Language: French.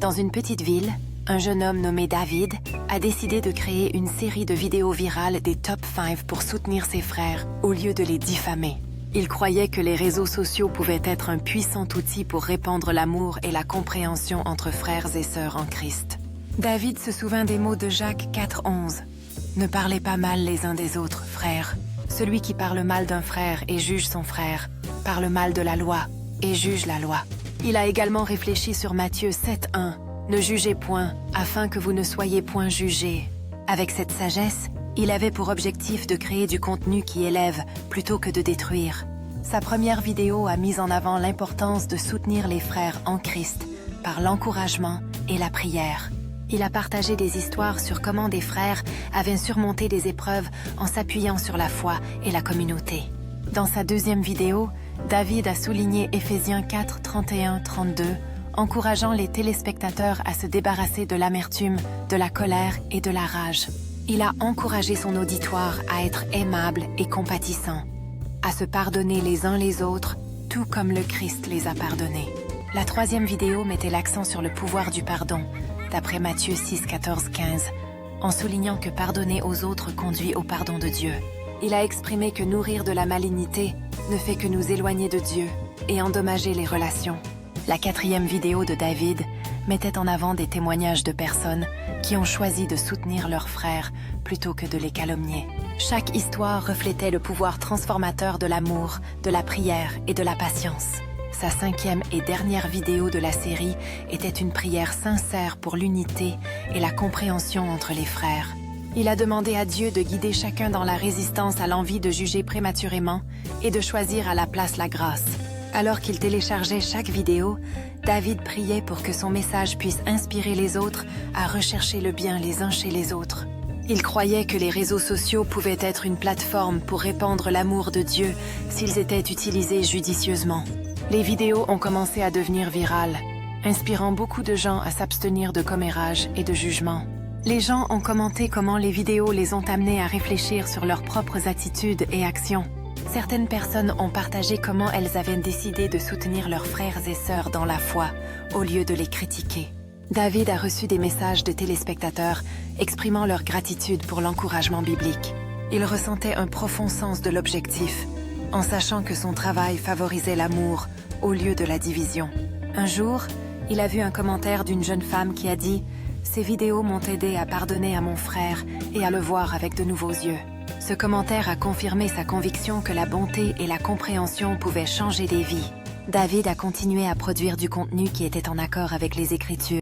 Dans une petite ville, un jeune homme nommé David a décidé de créer une série de vidéos virales des top 5 pour soutenir ses frères au lieu de les diffamer. Il croyait que les réseaux sociaux pouvaient être un puissant outil pour répandre l'amour et la compréhension entre frères et sœurs en Christ. David se souvint des mots de Jacques 4,11. « Ne parlez pas mal les uns des autres, frères. Celui qui parle mal d'un frère et juge son frère, parle mal de la loi et juge la loi. » Il a également réfléchi sur Matthieu 7,1. « Ne jugez point, afin que vous ne soyez point jugés. » Avec cette sagesse, il avait pour objectif de créer du contenu qui élève plutôt que de détruire. Sa première vidéo a mis en avant l'importance de soutenir les frères en Christ par l'encouragement et la prière. Il a partagé des histoires sur comment des frères avaient surmonté des épreuves en s'appuyant sur la foi et la communauté. Dans sa deuxième vidéo, David a souligné Éphésiens 4, 31, 32, encourageant les téléspectateurs à se débarrasser de l'amertume, de la colère et de la rage. Il a encouragé son auditoire à être aimable et compatissant, à se pardonner les uns les autres, tout comme le Christ les a pardonnés. La troisième vidéo mettait l'accent sur le pouvoir du pardon, d'après Matthieu 6, 14, 15, en soulignant que pardonner aux autres conduit au pardon de Dieu. Il a exprimé que nourrir de la malignité ne fait que nous éloigner de Dieu et endommager les relations. La quatrième vidéo de David mettait en avant des témoignages de personnes qui ont choisi de soutenir leurs frères plutôt que de les calomnier. Chaque histoire reflétait le pouvoir transformateur de l'amour, de la prière et de la patience. Sa cinquième et dernière vidéo de la série était une prière sincère pour l'unité et la compréhension entre les frères. Il a demandé à Dieu de guider chacun dans la résistance à l'envie de juger prématurément et de choisir à la place la grâce. Alors qu'il téléchargeait chaque vidéo, David priait pour que son message puisse inspirer les autres à rechercher le bien les uns chez les autres. Il croyait que les réseaux sociaux pouvaient être une plateforme pour répandre l'amour de Dieu s'ils étaient utilisés judicieusement. Les vidéos ont commencé à devenir virales, inspirant beaucoup de gens à s'abstenir de commérage et de jugement. Les gens ont commenté comment les vidéos les ont amenés à réfléchir sur leurs propres attitudes et actions. Certaines personnes ont partagé comment elles avaient décidé de soutenir leurs frères et sœurs dans la foi, au lieu de les critiquer. David a reçu des messages de téléspectateurs exprimant leur gratitude pour l'encouragement biblique. Il ressentait un profond sens de l'objectif, en sachant que son travail favorisait l'amour au lieu de la division. Un jour, il a vu un commentaire d'une jeune femme qui a dit « Ces vidéos m'ont aidé à pardonner à mon frère et à le voir avec de nouveaux yeux. » Ce commentaire a confirmé sa conviction que la bonté et la compréhension pouvaient changer des vies. David a continué à produire du contenu qui était en accord avec les Écritures.